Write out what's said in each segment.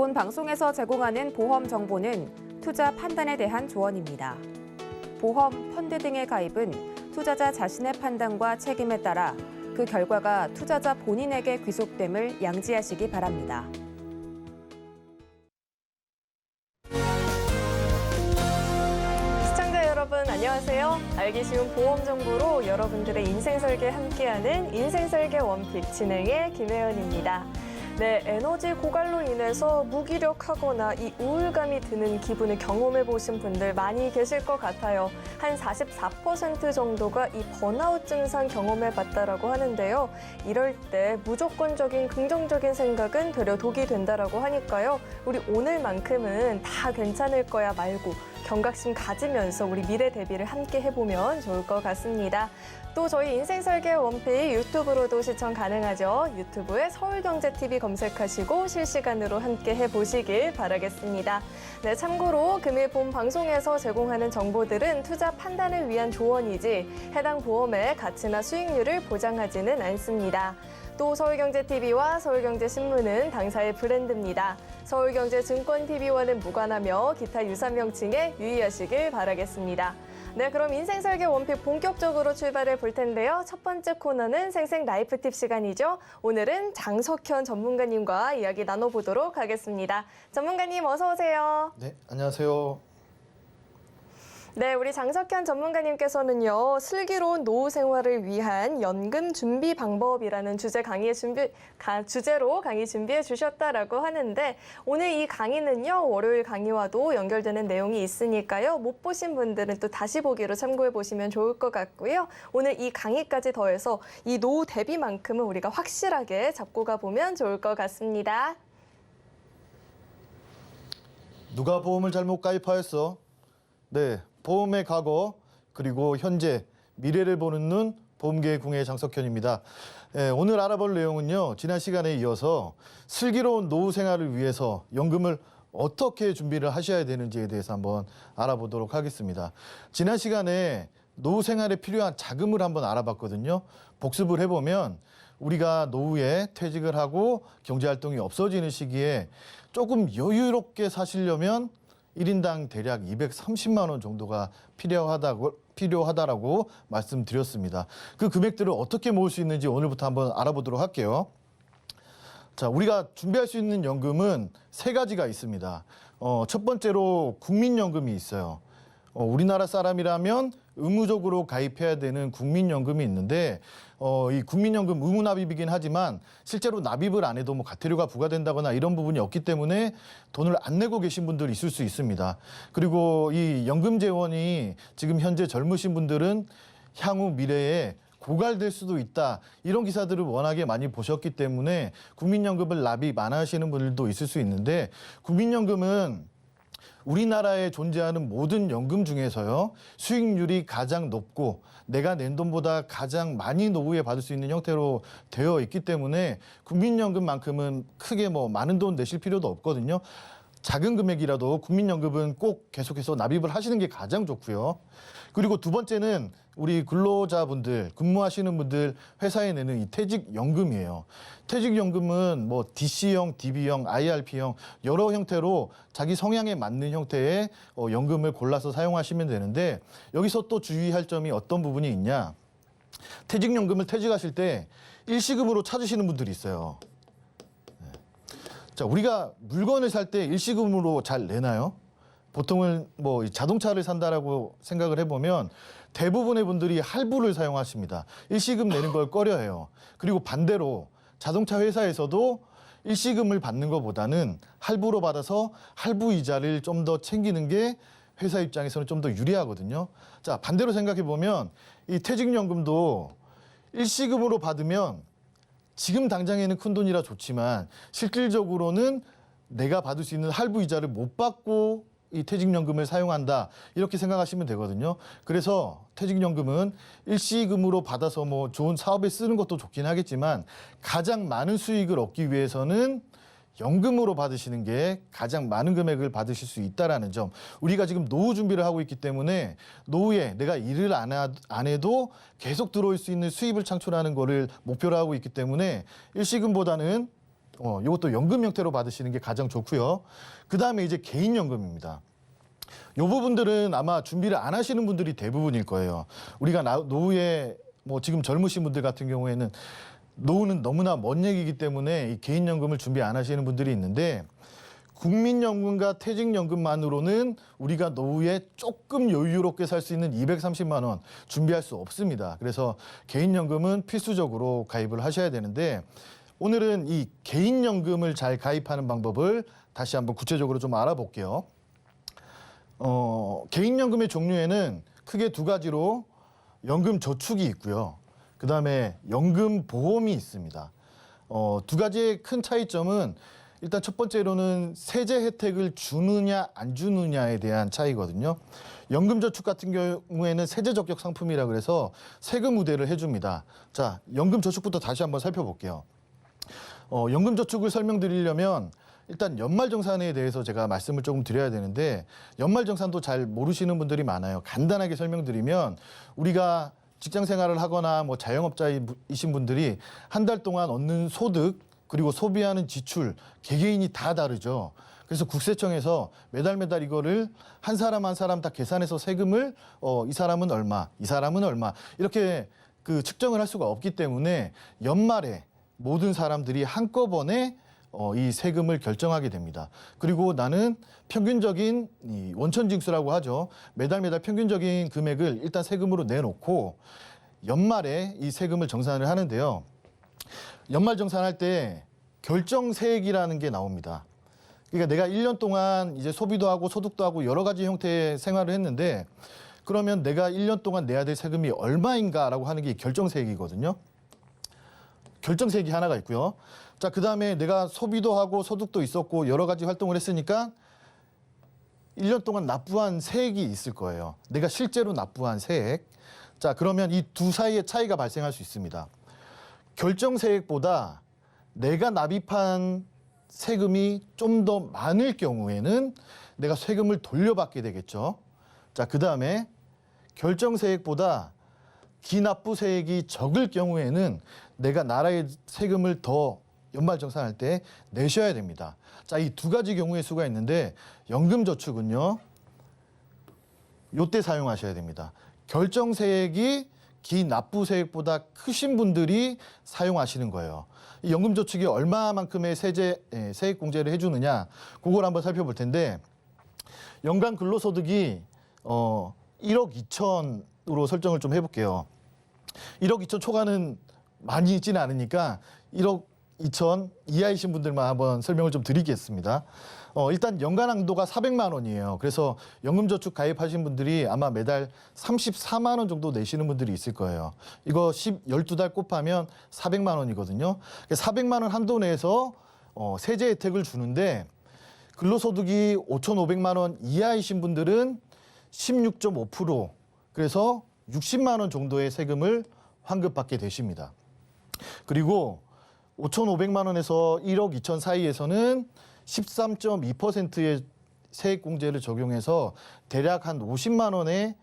본 방송에서 제공하는 보험 정보는 투자 판단에 대한 조언입니다. 보험, 펀드 등의 가입은 투자자 자신의 판단과 책임에 따라 그 결과가 투자자 본인에게 귀속됨을 양지하시기 바랍니다. 시청자 여러분 안녕하세요. 알기 쉬운 보험 정보로 여러분들의 인생 설계 함께하는 인생 설계 원픽 진행의 김혜연입니다. 네, 에너지 고갈로 인해서 무기력하거나 이 우울감이 드는 기분을 경험해 보신 분들 많이 계실 것 같아요. 한 44% 정도가 이 번아웃 증상 경험해 봤다라고 하는데요. 이럴 때 무조건적인 긍정적인 생각은 되려 독이 된다라고 하니까요. 우리 오늘만큼은 다 괜찮을 거야 말고 경각심 가지면서 우리 미래 대비를 함께 해보면 좋을 것 같습니다. 또 저희 인생 설계 원픽 유튜브로도 시청 가능하죠. 유튜브에 서울경제TV 검색하시고 실시간으로 함께 해보시길 바라겠습니다. 네, 참고로 금일 본 방송에서 제공하는 정보들은 투자 판단을 위한 조언이지 해당 보험의 가치나 수익률을 보장하지는 않습니다. 또 서울경제TV와 서울경제신문은 당사의 브랜드입니다. 서울경제증권TV와는 무관하며 기타 유사 명칭에 유의하시길 바라겠습니다. 네, 그럼 인생 설계 원픽 본격적으로 출발해 볼 텐데요. 첫 번째 코너는 생생 라이프 팁 시간이죠. 오늘은 장석현 전문가님과 이야기 나눠보도록 하겠습니다. 전문가님 어서 오세요. 네, 안녕하세요. 네, 우리 장석현 전문가님께서는요, 슬기로운 노후 생활을 위한 연금 준비 방법이라는 주제로 강의 준비해 주셨다라고 하는데, 오늘 이 강의는요, 월요일 강의와도 연결되는 내용이 있으니까요, 못 보신 분들은 또 다시 보기로 참고해 보시면 좋을 것 같고요. 오늘 이 강의까지 더해서 이 노후 대비만큼은 우리가 확실하게 잡고 가보면 좋을 것 같습니다. 누가 보험을 잘못 가입하였어? 네, 보험의 과거 그리고 현재 미래를 보는 눈 보험계의 궁예 장석현입니다. 오늘 알아볼 내용은요, 지난 시간에 이어서 슬기로운 노후 생활을 위해서 연금을 어떻게 준비를 하셔야 되는지에 대해서 한번 알아보도록 하겠습니다. 지난 시간에 노후 생활에 필요한 자금을 한번 알아봤거든요. 복습을 해보면 우리가 노후에 퇴직을 하고 경제활동이 없어지는 시기에 조금 여유롭게 사시려면 1인당 대략 230만 원 정도가 필요하다라고 말씀드렸습니다. 그 금액들을 어떻게 모을 수 있는지 오늘부터 한번 알아보도록 할게요. 자, 우리가 준비할 수 있는 연금은 세 가지가 있습니다. 첫 번째로 국민연금이 있어요. 우리나라 사람이라면 의무적으로 가입해야 되는 국민연금이 있는데 이 국민연금 의무납입이긴 하지만 실제로 납입을 안 해도 뭐 과태료가 부과된다거나 이런 부분이 없기 때문에 돈을 안 내고 계신 분들이 있을 수 있습니다. 그리고 이 연금 재원이 지금 현재 젊으신 분들은 향후 미래에 고갈될 수도 있다. 이런 기사들을 워낙에 많이 보셨기 때문에 국민연금을 납입 안 하시는 분들도 있을 수 있는데, 국민연금은 우리나라에 존재하는 모든 연금 중에서요, 수익률이 가장 높고 내가 낸 돈보다 가장 많이 노후에 받을 수 있는 형태로 되어 있기 때문에 국민연금만큼은 크게 뭐 많은 돈 내실 필요도 없거든요. 작은 금액이라도 국민연금은 꼭 계속해서 납입을 하시는 게 가장 좋고요. 그리고 두 번째는 우리 근로자분들, 근무하시는 분들 회사에 내는 이 퇴직연금이에요. 퇴직연금은 뭐 DC형, DB형, IRP형 여러 형태로 자기 성향에 맞는 형태의 연금을 골라서 사용하시면 되는데, 여기서 또 주의할 점이 어떤 부분이 있냐. 퇴직연금을 퇴직하실 때 일시금으로 찾으시는 분들이 있어요. 자, 우리가 물건을 살 때 일시금으로 잘 내나요? 보통은 뭐 자동차를 산다라고 생각을 해보면 대부분의 분들이 할부를 사용하십니다. 일시금 내는 걸 꺼려해요. 그리고 반대로 자동차 회사에서도 일시금을 받는 것보다는 할부로 받아서 할부 이자를 좀 더 챙기는 게 회사 입장에서는 좀 더 유리하거든요. 자, 반대로 생각해 보면 이 퇴직연금도 일시금으로 받으면 지금 당장에는 큰 돈이라 좋지만 실질적으로는 내가 받을 수 있는 할부 이자를 못 받고 이 퇴직연금을 사용한다, 이렇게 생각하시면 되거든요. 그래서 퇴직연금은 일시금으로 받아서 뭐 좋은 사업에 쓰는 것도 좋긴 하겠지만 가장 많은 수익을 얻기 위해서는 연금으로 받으시는 게 가장 많은 금액을 받으실 수 있다는 점. 우리가 지금 노후 준비를 하고 있기 때문에 노후에 내가 일을 안 해도 계속 들어올 수 있는 수입을 창출하는 거를 목표로 하고 있기 때문에 일시금보다는 이것도 연금 형태로 받으시는 게 가장 좋고요. 그 다음에 이제 개인연금입니다. 이 부분들은 아마 준비를 안 하시는 분들이 대부분일 거예요. 우리가 노후에 뭐 지금 젊으신 분들 같은 경우에는 노후는 너무나 먼 얘기이기 때문에 이 개인연금을 준비 안 하시는 분들이 있는데 국민연금과 퇴직연금만으로는 우리가 노후에 조금 여유롭게 살 수 있는 230만 원 준비할 수 없습니다. 그래서 개인연금은 필수적으로 가입을 하셔야 되는데 오늘은 이 개인연금을 잘 가입하는 방법을 다시 한번 구체적으로 좀 알아볼게요. 개인연금의 종류에는 크게 두 가지로 연금저축이 있고요. 그 다음에 연금보험이 있습니다. 두 가지의 큰 차이점은 일단 첫 번째로는 세제 혜택을 주느냐 안 주느냐에 대한 차이거든요. 연금저축 같은 경우에는 세제 적격 상품이라 그래서 세금 우대를 해줍니다. 자, 연금저축부터 다시 한번 살펴볼게요. 연금저축을 설명드리려면 일단 연말정산에 대해서 제가 말씀을 조금 드려야 되는데 연말정산도 잘 모르시는 분들이 많아요. 간단하게 설명드리면 우리가 직장 생활을 하거나 뭐 자영업자이신 분들이 한 달 동안 얻는 소득 그리고 소비하는 지출, 개개인이 다 다르죠. 그래서 국세청에서 매달 이거를 한 사람 한 사람 다 계산해서 세금을 이 사람은 얼마, 이 사람은 얼마 이렇게 그 측정을 할 수가 없기 때문에 연말에 모든 사람들이 한꺼번에 이 세금을 결정하게 됩니다. 그리고 나는 평균적인 이 원천징수라고 하죠. 매달 평균적인 금액을 일단 세금으로 내놓고 연말에 이 세금을 정산을 하는데요. 연말 정산할 때 결정세액이라는 게 나옵니다. 그러니까 내가 1년 동안 이제 소비도 하고 소득도 하고 여러 가지 형태의 생활을 했는데 그러면 내가 1년 동안 내야 될 세금이 얼마인가라고 하는 게 결정세액이거든요. 결정세액이 하나가 있고요. 자, 그 다음에 내가 소비도 하고 소득도 있었고 여러 가지 활동을 했으니까 1년 동안 납부한 세액이 있을 거예요. 내가 실제로 납부한 세액. 자, 그러면 이 두 사이의 차이가 발생할 수 있습니다. 결정세액보다 내가 납입한 세금이 좀 더 많을 경우에는 내가 세금을 돌려받게 되겠죠. 자, 그 다음에 결정세액보다 기납부세액이 적을 경우에는 내가 나라의 세금을 더 연말정산할 때 내셔야 됩니다. 자, 이 두 가지 경우의 수가 있는데 연금저축은요. 요때 사용하셔야 됩니다. 결정세액이 기납부세액보다 크신 분들이 사용하시는 거예요. 이 연금저축이 얼마만큼의 세액공제를 해주느냐 그걸 한번 살펴볼 텐데 연간 근로소득이 1억 2천으로 설정을 좀 해볼게요. 1억 2천 초과는 많이 있지는 않으니까 1억 2천 이하이신 분들만 한번 설명을 좀 드리겠습니다. 일단 연간 한도가 400만 원이에요. 그래서 연금저축 가입하신 분들이 아마 매달 34만 원 정도 내시는 분들이 있을 거예요. 이거 12달 곱하면 400만 원이거든요. 400만 원 한도 내에서 세제 혜택을 주는데 근로소득이 5,500만 원 이하이신 분들은 16.5% 그래서 60만 원 정도의 세금을 환급받게 되십니다. 그리고 5,500만 원에서 1억 2천 사이에서는 13.2%의 세액공제를 적용해서 대략 한 50만 원의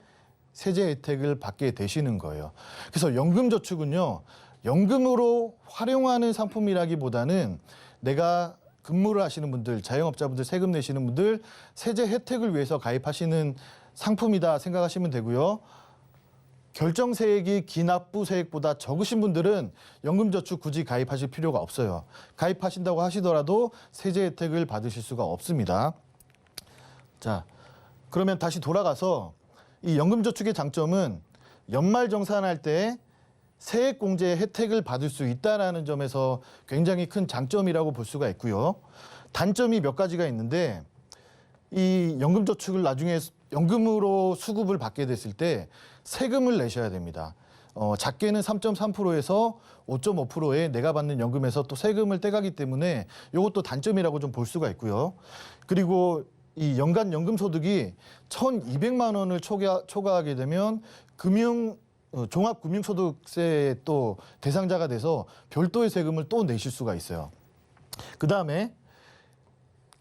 세제 혜택을 받게 되시는 거예요. 그래서 연금저축은요. 연금으로 활용하는 상품이라기보다는 내가 근무를 하시는 분들, 자영업자분들, 세금 내시는 분들 세제 혜택을 위해서 가입하시는 상품이다 생각하시면 되고요. 결정세액이 기납부세액보다 적으신 분들은 연금저축 굳이 가입하실 필요가 없어요. 가입하신다고 하시더라도 세제 혜택을 받으실 수가 없습니다. 자, 그러면 다시 돌아가서 이 연금저축의 장점은 연말정산할 때 세액공제 혜택을 받을 수 있다는 점에서 굉장히 큰 장점이라고 볼 수가 있고요. 단점이 몇 가지가 있는데 이 연금저축을 나중에 연금으로 수급을 받게 됐을 때 세금을 내셔야 됩니다. 작게는 3.3%에서 5.5%에 내가 받는 연금에서 또 세금을 떼가기 때문에 이것도 단점이라고 좀 볼 수가 있고요. 그리고 이 연간 연금소득이 1,200만 원을 초과하게 되면 종합금융소득세의 또 대상자가 돼서 별도의 세금을 또 내실 수가 있어요. 그 다음에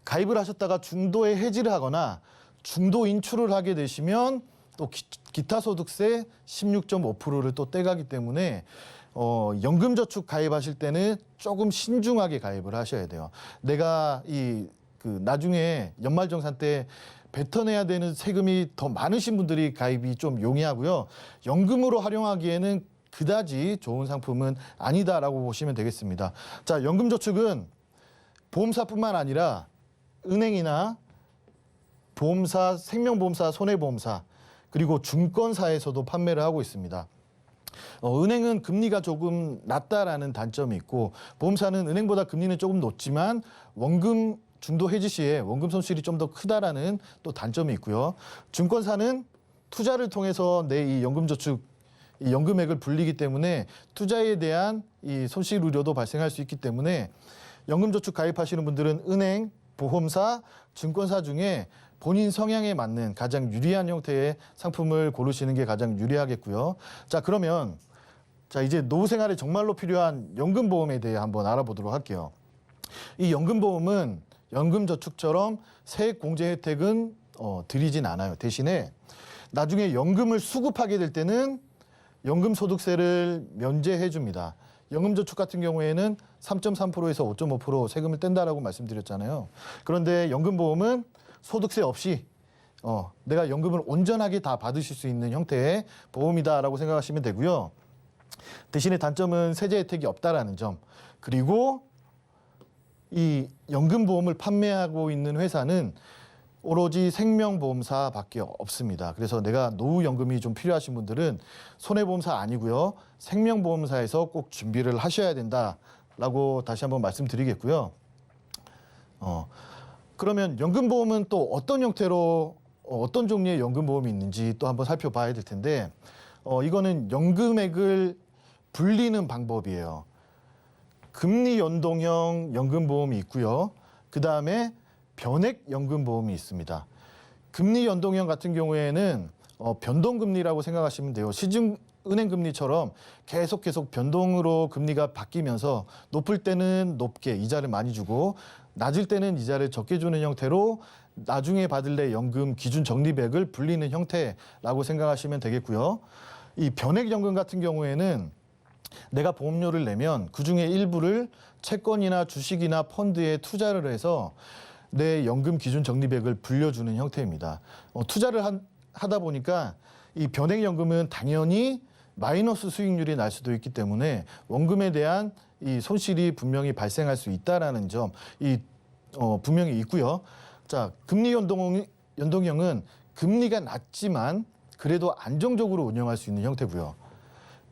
가입을 하셨다가 중도에 해지를 하거나 중도 인출을 하게 되시면 또 기타 소득세 16.5%를 또 떼가기 때문에 연금저축 가입하실 때는 조금 신중하게 가입을 하셔야 돼요. 내가 나중에 연말정산 때 뱉어내야 되는 세금이 더 많으신 분들이 가입이 좀 용이하고요. 연금으로 활용하기에는 그다지 좋은 상품은 아니다라고 보시면 되겠습니다. 자, 연금저축은 보험사뿐만 아니라 은행이나 보험사, 생명보험사, 손해보험사, 그리고 증권사에서도 판매를 하고 있습니다. 은행은 금리가 조금 낮다라는 단점이 있고, 보험사는 은행보다 금리는 조금 높지만 원금 중도 해지 시에 원금 손실이 좀 더 크다라는 또 단점이 있고요. 증권사는 투자를 통해서 내 이 연금저축 이 연금액을 불리기 때문에 투자에 대한 이 손실 우려도 발생할 수 있기 때문에 연금저축 가입하시는 분들은 은행, 보험사, 증권사 중에 본인 성향에 맞는 가장 유리한 형태의 상품을 고르시는 게 가장 유리하겠고요. 자, 그러면 이제 노후 생활에 정말로 필요한 연금보험에 대해 한번 알아보도록 할게요. 이 연금보험은 연금저축처럼 세액 공제 혜택은 드리진 않아요. 대신에 나중에 연금을 수급하게 될 때는 연금소득세를 면제해 줍니다. 연금저축 같은 경우에는 3.3%에서 5.5% 세금을 뗀다라고 말씀드렸잖아요. 그런데 연금보험은 소득세 없이 내가 연금을 온전하게 다 받으실 수 있는 형태의 보험이다라고 생각하시면 되고요. 대신에 단점은 세제 혜택이 없다라는 점, 그리고 이 연금보험을 판매하고 있는 회사는 오로지 생명보험사밖에 없습니다. 그래서 내가 노후연금이 좀 필요하신 분들은 손해보험사 아니고요. 생명보험사에서 꼭 준비를 하셔야 된다라고 다시 한번 말씀드리겠고요. 그러면 연금보험은 또 어떤 형태로 어떤 종류의 연금보험이 있는지 또 한번 살펴봐야 될 텐데, 이거는 연금액을 불리는 방법이에요. 금리 연동형 연금보험이 있고요. 그 다음에 변액 연금보험이 있습니다. 금리 연동형 같은 경우에는 변동금리라고 생각하시면 돼요. 시중은행 금리처럼 계속 변동으로 금리가 바뀌면서 높을 때는 높게 이자를 많이 주고 낮을 때는 이자를 적게 주는 형태로 나중에 받을래 연금 기준 적립액을 불리는 형태라고 생각하시면 되겠고요. 이 변액연금 같은 경우에는 내가 보험료를 내면 그중에 일부를 채권이나 주식이나 펀드에 투자를 해서 내 연금 기준 적립액을 불려주는 형태입니다. 투자를 하다 보니까 이 변액연금은 당연히 마이너스 수익률이 날 수도 있기 때문에 원금에 대한 이 손실이 분명히 발생할 수 있다라는 점 분명히 있고요. 자, 금리 연동형은 금리가 낮지만 그래도 안정적으로 운영할 수 있는 형태고요.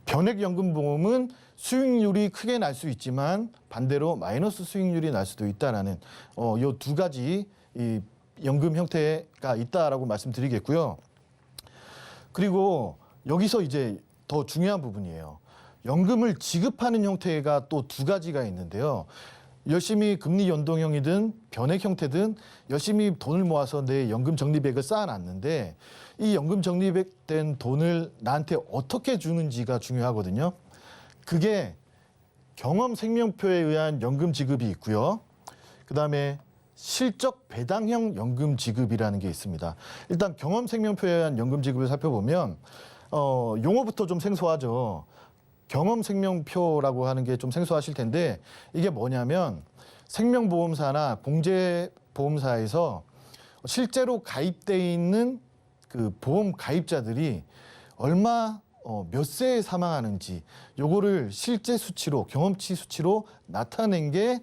변액연금보험은 수익률이 크게 날 수 있지만 반대로 마이너스 수익률이 날 수도 있다라는 요 두 가지 이 연금 형태가 있다라고 말씀드리겠고요. 그리고 여기서 이제 더 중요한 부분이에요. 연금을 지급하는 형태가 또 두 가지가 있는데요. 열심히 금리 연동형이든 변액 형태든 열심히 돈을 모아서 내 연금 적립액을 쌓아놨는데 이 연금 적립된 돈을 나한테 어떻게 주는지가 중요하거든요. 그게 경험 생명표에 의한 연금 지급이 있고요. 그다음에 실적 배당형 연금 지급이라는 게 있습니다. 일단 경험 생명표에 의한 연금 지급을 살펴보면 용어부터 좀 생소하죠. 경험 생명표라고 하는 게 좀 생소하실 텐데 이게 뭐냐면 생명보험사나 공제보험사에서 실제로 가입돼 있는 그 보험 가입자들이 얼마 몇 세에 사망하는지 요거를 실제 수치로 경험치 수치로 나타낸 게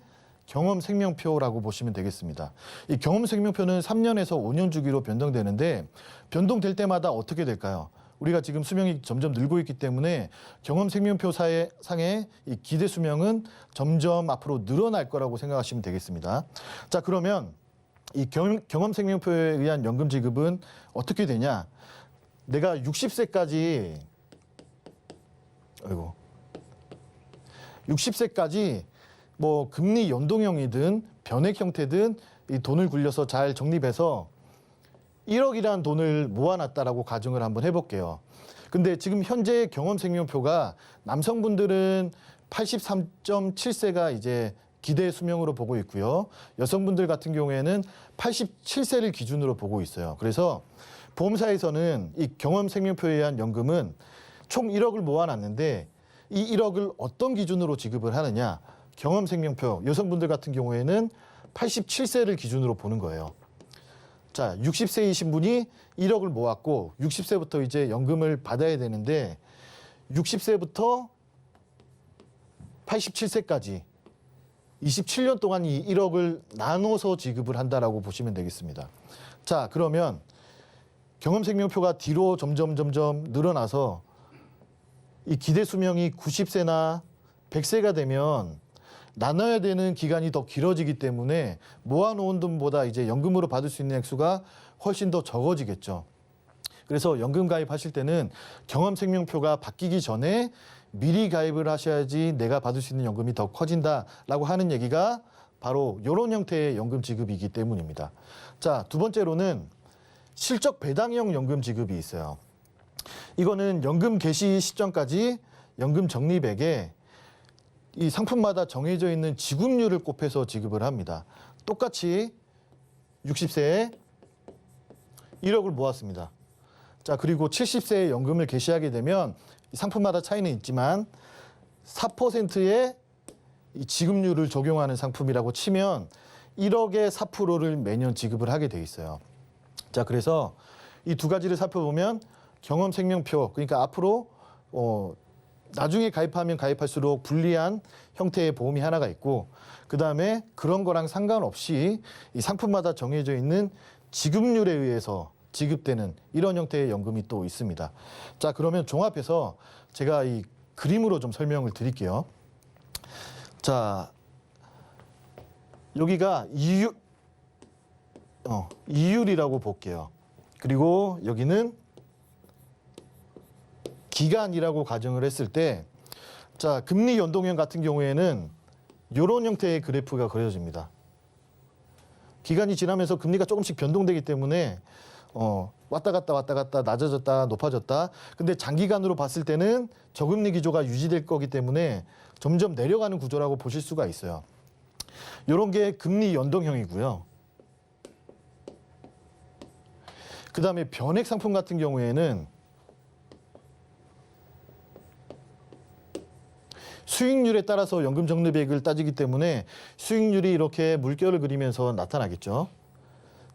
경험 생명표라고 보시면 되겠습니다. 이 경험 생명표는 3년에서 5년 주기로 변동되는데 변동될 때마다 어떻게 될까요? 우리가 지금 수명이 점점 늘고 있기 때문에 경험 생명표 상의 이 기대 수명은 점점 앞으로 늘어날 거라고 생각하시면 되겠습니다. 자, 그러면 이 경험 생명표에 의한 연금 지급은 어떻게 되냐? 내가 60세까지 60세까지 뭐 금리 연동형이든 변액 형태든 이 돈을 굴려서 잘 적립해서 1억이라는 돈을 모아놨다라고 가정을 한번 해볼게요. 근데 지금 현재 경험 생명표가 남성분들은 83.7세가 이제 기대 수명으로 보고 있고요. 여성분들 같은 경우에는 87세를 기준으로 보고 있어요. 그래서 보험사에서는 이 경험 생명표에 의한 연금은 총 1억을 모아놨는데 이 1억을 어떤 기준으로 지급을 하느냐. 경험생명표 여성분들 같은 경우에는 87세를 기준으로 보는 거예요. 자, 60세이신 분이 1억을 모았고 60세부터 이제 연금을 받아야 되는데 60세부터 87세까지 27년 동안 이 1억을 나눠서 지급을 한다라고 보시면 되겠습니다. 자, 그러면 경험생명표가 뒤로 점점 늘어나서 이 기대 수명이 90세나 100세가 되면 나눠야 되는 기간이 더 길어지기 때문에 모아놓은 돈보다 이제 연금으로 받을 수 있는 액수가 훨씬 더 적어지겠죠. 그래서 연금 가입하실 때는 경험생명표가 바뀌기 전에 미리 가입을 하셔야지 내가 받을 수 있는 연금이 더 커진다라고 하는 얘기가 바로 이런 형태의 연금 지급이기 때문입니다. 자, 두 번째로는 실적 배당형 연금 지급이 있어요. 이거는 연금 개시 시점까지 연금 적립액에 이 상품마다 정해져 있는 지급률을 곱해서 지급을 합니다. 똑같이 60세에 1억을 모았습니다. 자, 그리고 70세에 연금을 개시하게 되면 상품마다 차이는 있지만 4%의 이 지급률을 적용하는 상품이라고 치면 1억의 4%를 매년 지급을 하게 돼 있어요. 자, 그래서 이 두 가지를 살펴보면 경험생명표, 그러니까 앞으로 나중에 가입하면 가입할수록 불리한 형태의 보험이 하나가 있고, 그 다음에 그런 거랑 상관없이 이 상품마다 정해져 있는 지급률에 의해서 지급되는 이런 형태의 연금이 또 있습니다. 자, 그러면 종합해서 제가 이 그림으로 좀 설명을 드릴게요. 자, 여기가 이율이라고 볼게요. 그리고 여기는 기간이라고 가정을 했을 때, 자, 금리 연동형 같은 경우에는 이런 형태의 그래프가 그려집니다. 기간이 지나면서 금리가 조금씩 변동되기 때문에 왔다 갔다 낮아졌다 높아졌다. 근데 장기간으로 봤을 때는 저금리 기조가 유지될 거기 때문에 점점 내려가는 구조라고 보실 수가 있어요. 이런 게 금리 연동형이고요. 그 다음에 변액 상품 같은 경우에는 수익률에 따라서 연금 적립액을 따지기 때문에 수익률이 이렇게 물결을 그리면서 나타나겠죠.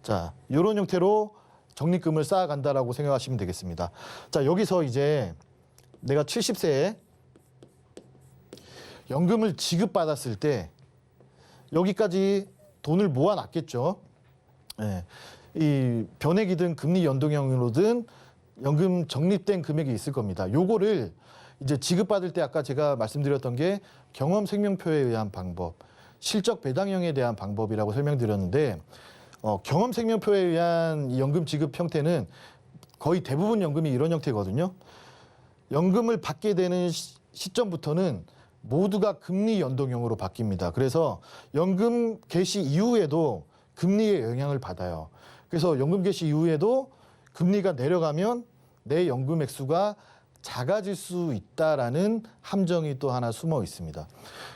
자, 이런 형태로 적립금을 쌓아간다라고 생각하시면 되겠습니다. 자, 여기서 이제 내가 70세에 연금을 지급받았을 때 여기까지 돈을 모아놨겠죠. 네. 이 변액이든 금리 연동형으로든 연금 적립된 금액이 있을 겁니다. 요거를 이제 지급받을 때 아까 제가 말씀드렸던 게 경험생명표에 의한 방법, 실적 배당형에 대한 방법이라고 설명드렸는데, 경험생명표에 의한 이 연금 지급 형태는 거의 대부분 연금이 이런 형태거든요. 연금을 받게 되는 시점부터는 모두가 금리 연동형으로 바뀝니다. 그래서 연금 개시 이후에도 금리의 영향을 받아요. 그래서 연금 개시 이후에도 금리가 내려가면 내 연금 액수가 작아질 수 있다라는 함정이 또 하나 숨어 있습니다.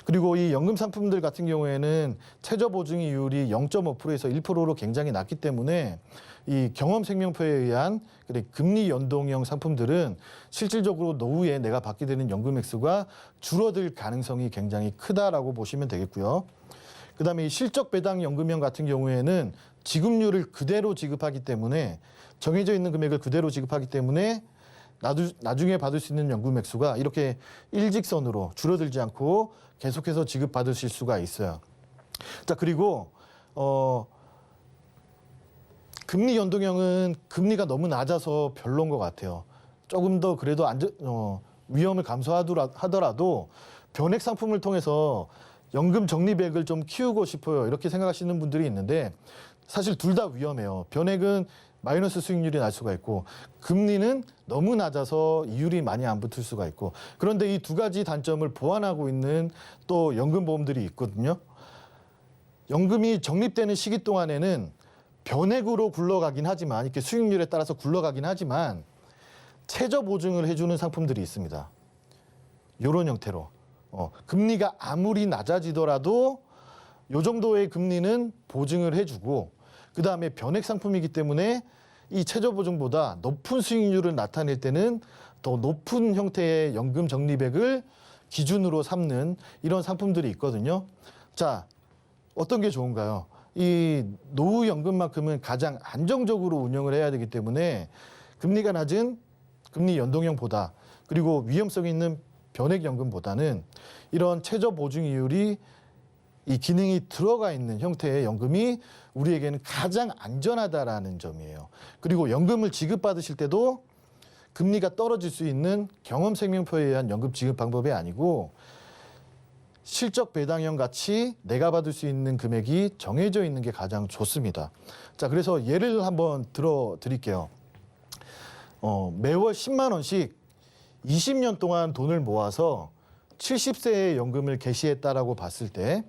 그리고 이 연금 상품들 같은 경우에는 최저 보증 이율이 0.5%에서 1%로 굉장히 낮기 때문에 이 경험생명표에 의한 금리 연동형 상품들은 실질적으로 노후에 내가 받게 되는 연금 액수가 줄어들 가능성이 굉장히 크다라고 보시면 되겠고요. 그다음에 이 실적 배당 연금형 같은 경우에는 지급률을 그대로 지급하기 때문에 정해져 있는 금액을 그대로 지급하기 때문에 나중에 받을 수 있는 연금 액수가 이렇게 일직선으로 줄어들지 않고 계속해서 지급받으실 수가 있어요. 자, 그리고 금리 연동형은 금리가 너무 낮아서 별로인 것 같아요. 조금 더 그래도 위험을 감소하더라도 변액 상품을 통해서 연금 적립액을 좀 키우고 싶어요. 이렇게 생각하시는 분들이 있는데 사실 둘 다 위험해요. 변액은 마이너스 수익률이 날 수가 있고 금리는 너무 낮아서 이율이 많이 안 붙을 수가 있고, 그런데 이 두 가지 단점을 보완하고 있는 또 연금보험들이 있거든요. 연금이 적립되는 시기 동안에는 변액으로 굴러가긴 하지만 이렇게 수익률에 따라서 굴러가긴 하지만 최저 보증을 해주는 상품들이 있습니다. 이런 형태로 금리가 아무리 낮아지더라도 이 정도의 금리는 보증을 해주고, 그 다음에 변액 상품이기 때문에 이 최저 보증보다 높은 수익률을 나타낼 때는 더 높은 형태의 연금 적립액을 기준으로 삼는 이런 상품들이 있거든요. 자, 어떤 게 좋은가요? 이 노후연금만큼은 가장 안정적으로 운영을 해야 되기 때문에 금리가 낮은 금리 연동형보다 그리고 위험성이 있는 변액연금보다는 이런 최저보증이율이 이 기능이 들어가 있는 형태의 연금이 우리에게는 가장 안전하다라는 점이에요. 그리고 연금을 지급받으실 때도 금리가 떨어질 수 있는 경험생명표에 의한 연금 지급 방법이 아니고 실적 배당형 같이 내가 받을 수 있는 금액이 정해져 있는 게 가장 좋습니다. 자, 그래서 예를 한번 들어 드릴게요. 매월 10만 원씩 20년 동안 돈을 모아서 70세에 연금을 개시했다라고 봤을 때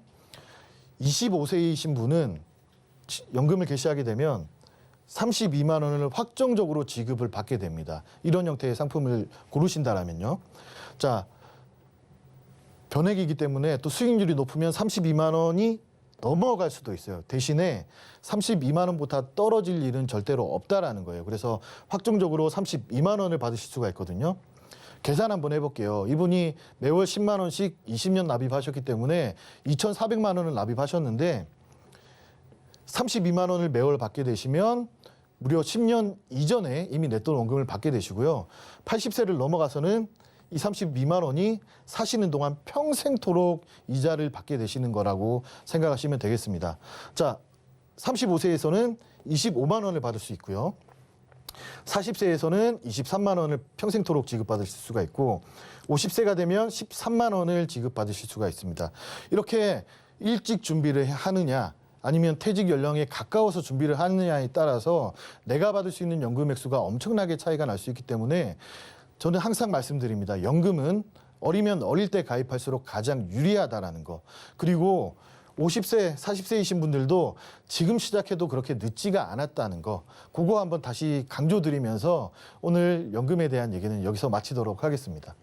25세이신 분은 연금을 개시하게 되면 32만 원을 확정적으로 지급을 받게 됩니다. 이런 형태의 상품을 고르신다라면요. 자, 변액이기 때문에 또 수익률이 높으면 32만 원이 넘어갈 수도 있어요. 대신에 32만 원보다 떨어질 일은 절대로 없다라는 거예요. 그래서 확정적으로 32만 원을 받으실 수가 있거든요. 계산 한번 해볼게요. 이분이 매월 10만 원씩 20년 납입하셨기 때문에 2,400만 원을 납입하셨는데 32만 원을 매월 받게 되시면 무려 10년 이전에 이미 냈던 원금을 받게 되시고요. 80세를 넘어가서는 이 32만 원이 사시는 동안 평생토록 이자를 받게 되시는 거라고 생각하시면 되겠습니다. 자, 35세에서는 25만 원을 받을 수 있고요. 40세에서는 23만 원을 평생토록 지급받으실 수가 있고 50세가 되면 13만 원을 지급받으실 수가 있습니다. 이렇게 일찍 준비를 하느냐 아니면 퇴직 연령에 가까워서 준비를 하느냐에 따라서 내가 받을 수 있는 연금 액수가 엄청나게 차이가 날 수 있기 때문에 저는 항상 말씀드립니다. 연금은 어리면 어릴 때 가입할수록 가장 유리하다라는 거. 그리고 50세, 40세이신 분들도 지금 시작해도 그렇게 늦지가 않았다는 거. 그거 한번 다시 강조드리면서 오늘 연금에 대한 얘기는 여기서 마치도록 하겠습니다.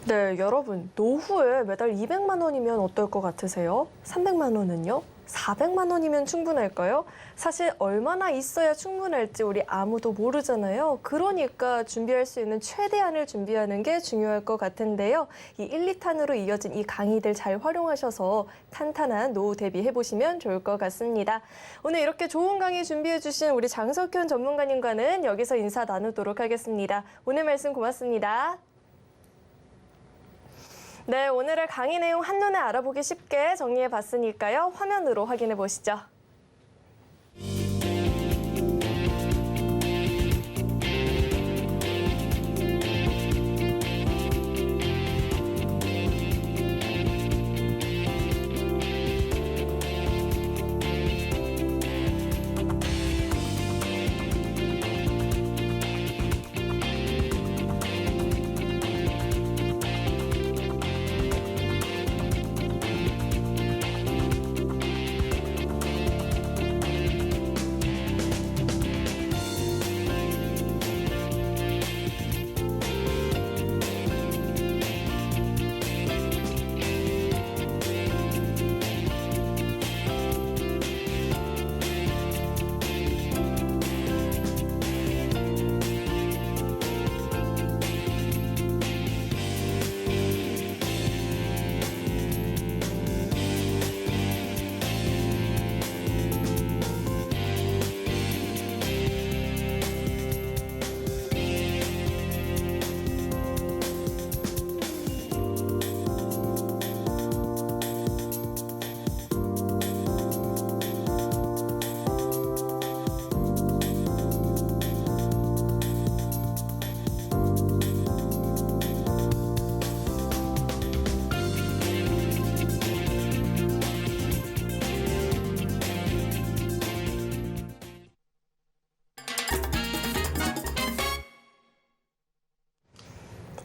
네, 여러분, 노후에 매달 200만 원이면 어떨 것 같으세요? 300만 원은요? 400만 원이면 충분할까요? 사실 얼마나 있어야 충분할지 우리 아무도 모르잖아요. 그러니까 준비할 수 있는 최대한을 준비하는 게 중요할 것 같은데요. 이 1, 2탄으로 이어진 이 강의들 잘 활용하셔서 탄탄한 노후 대비해보시면 좋을 것 같습니다. 오늘 이렇게 좋은 강의 준비해주신 우리 장석현 전문가님과는 여기서 인사 나누도록 하겠습니다. 오늘 말씀 고맙습니다. 네, 오늘의 강의 내용 한눈에 알아보기 쉽게 정리해봤으니까요. 화면으로 확인해 보시죠.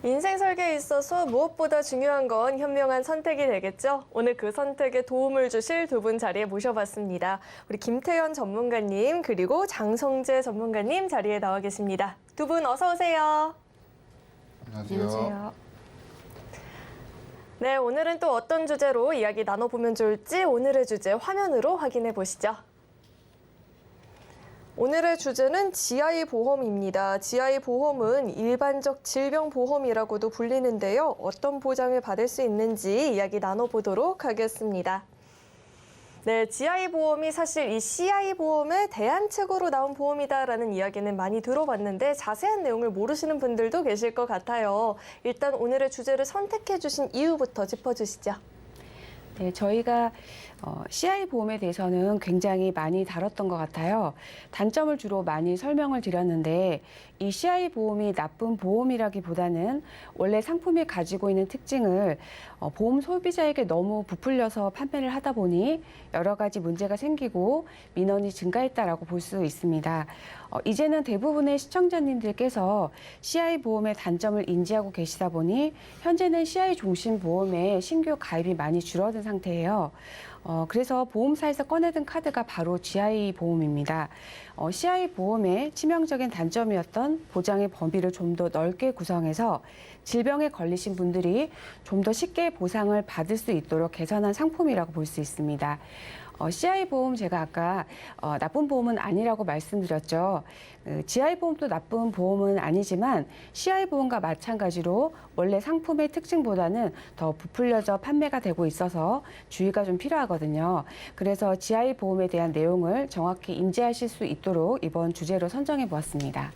인생 설계에 있어서 무엇보다 중요한 건 현명한 선택이 되겠죠. 오늘 그 선택에 도움을 주실 두 분 자리에 모셔봤습니다. 우리 김태현 전문가님 그리고 장성재 전문가님 자리에 나와 계십니다. 두 분 어서 오세요. 안녕하세요. 네, 오늘은 또 어떤 주제로 이야기 나눠보면 좋을지 오늘의 주제 화면으로 확인해 보시죠. 오늘의 주제는 GI 보험입니다. GI 보험은 일반적 질병 보험이라고도 불리는데요. 어떤 보장을 받을 수 있는지 이야기 나눠보도록 하겠습니다. 네, GI 보험이 사실 이 CI 보험의 대안책으로 나온 보험이다라는 이야기는 많이 들어봤는데 자세한 내용을 모르시는 분들도 계실 것 같아요. 일단 오늘의 주제를 선택해 주신 이유부터 짚어주시죠. 네, 저희가 CI 보험에 대해서는 굉장히 많이 다뤘던 것 같아요. 단점을 주로 많이 설명을 드렸는데 이 CI 보험이 나쁜 보험이라기보다는 원래 상품이 가지고 있는 특징을 보험 소비자에게 너무 부풀려서 판매를 하다 보니 여러 가지 문제가 생기고 민원이 증가했다라고 볼 수 있습니다. 이제는 대부분의 시청자님들께서 CI 보험의 단점을 인지하고 계시다 보니 현재는 CI 중심 보험에 신규 가입이 많이 줄어든 상태예요. 그래서 보험사에서 꺼내든 카드가 바로 GI 보험입니다. CI 보험의 치명적인 단점이었던 보장의 범위를 좀 더 넓게 구성해서 질병에 걸리신 분들이 좀 더 쉽게 보상을 받을 수 있도록 개선한 상품이라고 볼 수 있습니다. CI 보험 제가 아까 나쁜 보험은 아니라고 말씀드렸죠. GI 보험도 나쁜 보험은 아니지만 CI 보험과 마찬가지로 원래 상품의 특징보다는 더 부풀려져 판매가 되고 있어서 주의가 좀 필요하거든요. 그래서 GI 보험에 대한 내용을 정확히 인지하실 수 있도록 이번 주제로 선정해 보았습니다.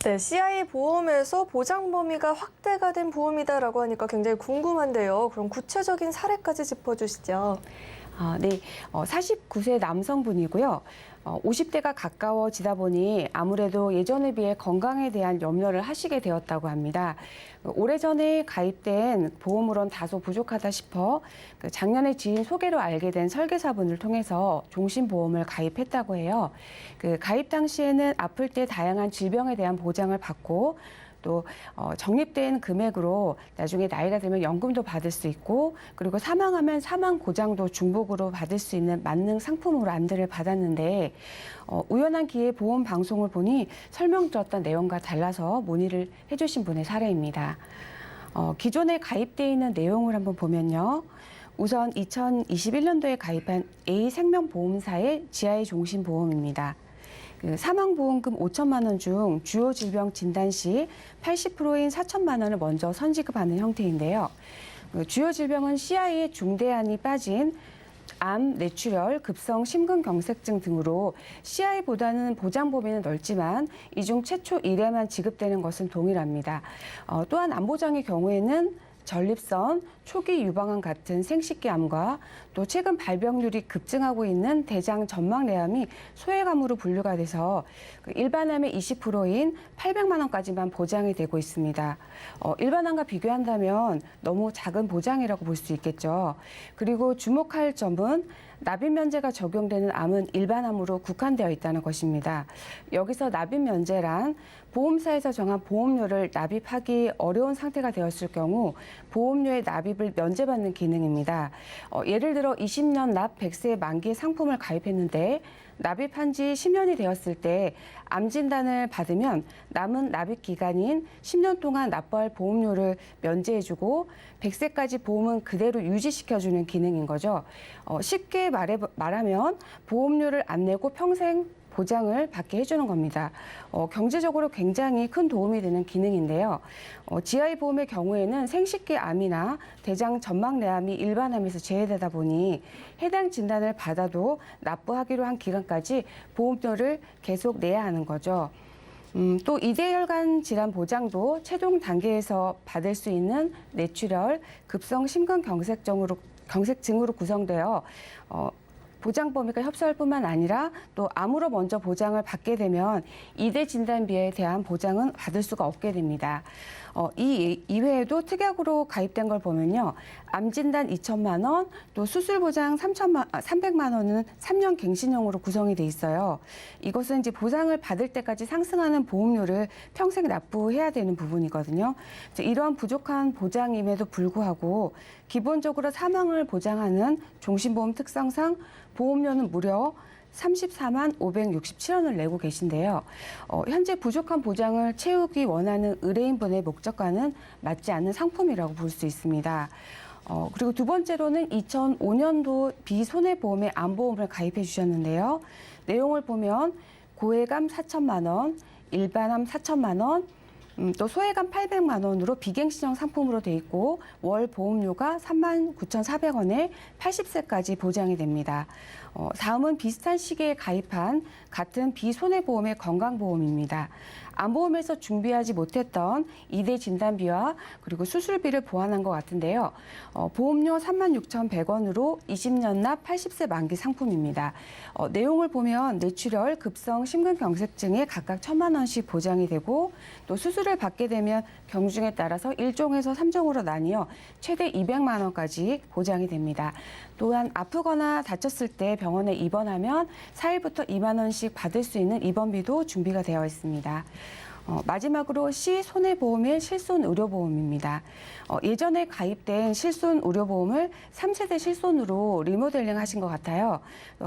네, CI 보험에서 보장 범위가 확대가 된 보험이다라고 하니까 굉장히 궁금한데요. 그럼 구체적인 사례까지 짚어주시죠. 네, 49세 남성분이고요. 50대가 가까워지다 보니 아무래도 예전에 비해 건강에 대한 염려를 하시게 되었다고 합니다. 오래전에 가입된 보험으론 다소 부족하다 싶어 작년에 지인 소개로 알게 된 설계사분을 통해서 종신보험을 가입했다고 해요. 가입 당시에는 아플 때 다양한 질병에 대한 보장을 받고 또 적립된 금액으로 나중에 나이가 들면 연금도 받을 수 있고 그리고 사망하면 사망 보장도 중복으로 받을 수 있는 만능 상품으로 안내를 받았는데 우연한 기회에 보험 방송을 보니 설명드렸던 내용과 달라서 문의를 해주신 분의 사례입니다. 기존에 가입되어 있는 내용을 한번 보면요. 우선 2021년도에 가입한 A생명보험사의 GI 종신보험입니다. 사망보험금 5천만 원 중 주요 질병 진단 시 80%인 4천만 원을 먼저 선지급하는 형태인데요. 주요 질병은 CI의 중대한이 빠진 암, 뇌출혈, 급성 심근경색증 등으로 CI보다는 보장 범위는 넓지만 이 중 최초 1회만 지급되는 것은 동일합니다. 또한 암 보장의 경우에는 전립선, 초기 유방암 같은 생식기암과 또 최근 발병률이 급증하고 있는 대장 전막내암이 소외암으로 분류가 돼서 일반암의 20%인 800만 원까지만 보장이 되고 있습니다. 일반암과 비교한다면 너무 작은 보장이라고 볼 수 있겠죠. 그리고 주목할 점은 납입 면제가 적용되는 암은 일반암으로 국한되어 있다는 것입니다. 여기서 납입 면제란 보험사에서 정한 보험료를 납입하기 어려운 상태가 되었을 경우 보험료의 납입을 면제받는 기능입니다. 예를 들어 20년 납 100세 만기 상품을 가입했는데 납입한 지 10년이 되었을 때 암 진단을 받으면 남은 납입 기간인 10년 동안 납부할 보험료를 면제해주고 100세까지 보험은 그대로 유지시켜주는 기능인 거죠. 쉽게 말하면 보험료를 안 내고 평생 보장을 받게 해주는 겁니다. 경제적으로 굉장히 큰 도움이 되는 기능인데요. GI 보험의 경우에는 생식기 암이나 대장 전막내암이 일반암에서 제외되다 보니 해당 진단을 받아도 납부하기로 한 기간까지 보험료를 계속 내야 하는 거죠. 또 이대혈관 질환 보장도 최종 단계에서 받을 수 있는 뇌출혈, 급성 심근경색증으로 구성되어 보장 범위가 협소할 뿐만 아니라 또 암으로 먼저 보장을 받게 되면 이대 진단비에 대한 보장은 받을 수가 없게 됩니다. 이 이외에도 특약으로 가입된 걸 보면요. 암 진단 2천만 원, 또 수술 보장 300만 원은 3년 갱신형으로 구성이 돼 있어요. 이것은 이제 보상을 받을 때까지 상승하는 보험료를 평생 납부해야 되는 부분이거든요. 이러한 부족한 보장임에도 불구하고 기본적으로 사망을 보장하는 종신보험 특성상 보험료는 무려 34만 567원을 내고 계신데요. 현재 부족한 보장을 채우기 원하는 의뢰인분의 목적과는 맞지 않는 상품이라고 볼 수 있습니다. 그리고 두 번째로는 2005년도 비손해보험에 암보험을 가입해 주셨는데요. 내용을 보면 고해감 4천만 원, 일반암 4천만 원, 또 소해감 800만 원으로 비갱신형 상품으로 돼 있고 월 보험료가 39,400원에 80세까지 보장이 됩니다. 다음은 비슷한 시기에 가입한 같은 비손해보험의 건강보험입니다. 암보험에서 준비하지 못했던 2대 진단비와 그리고 수술비를 보완한 것 같은데요. 보험료 36,100원으로 20년 납 80세 만기 상품입니다. 내용을 보면 뇌출혈, 급성 심근경색증에 각각 1,000만 원씩 보장이 되고 또 수술을 받게 되면 경중에 따라서 1종에서 3종으로 나뉘어 최대 200만 원까지 보장이 됩니다. 또한 아프거나 다쳤을 때 병원에 입원하면 4일부터 2만 원씩 받을 수 있는 입원비도 준비가 되어 있습니다. 마지막으로 시손해보험의 실손의료보험입니다. 예전에 가입된 실손의료보험을 3세대 실손으로 리모델링 하신 것 같아요.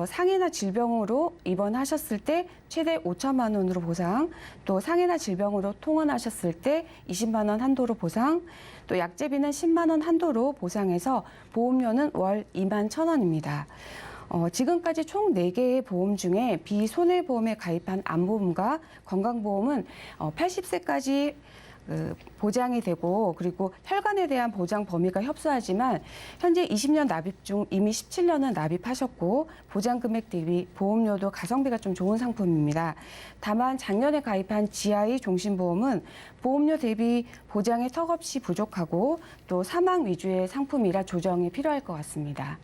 상해나 질병으로 입원하셨을 때 최대 5천만 원으로 보상, 또 상해나 질병으로 통원하셨을 때 20만 원 한도로 보상, 또 약제비는 10만 원 한도로 보상해서 보험료는 월 2만 1,000원입니다. 지금까지 총 4개의 보험 중에 비손해보험에 가입한 암보험과 건강보험은 80세까지 보장이 되고 그리고 혈관에 대한 보장 범위가 협소하지만 현재 20년 납입 중 이미 17년은 납입하셨고 보장 금액 대비 보험료도 가성비가 좀 좋은 상품입니다. 다만 작년에 가입한 GI 종신보험은 보험료 대비 보장이 턱없이 부족하고 또 사망 위주의 상품이라 조정이 필요할 것 같습니다.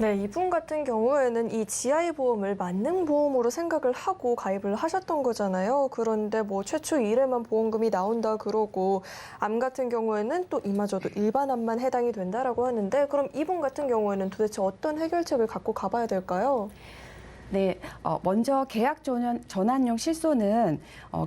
네, 이분 같은 경우에는 이 GI 보험을 만능 보험으로 생각을 하고 가입을 하셨던 거잖아요. 그런데 뭐 최초 1회만 보험금이 나온다 그러고 암 같은 경우에는 또 이마저도 일반 암만 해당이 된다라고 하는데 그럼 이분 같은 경우에는 도대체 어떤 해결책을 갖고 가봐야 될까요? 네, 먼저 계약 전환용 실손은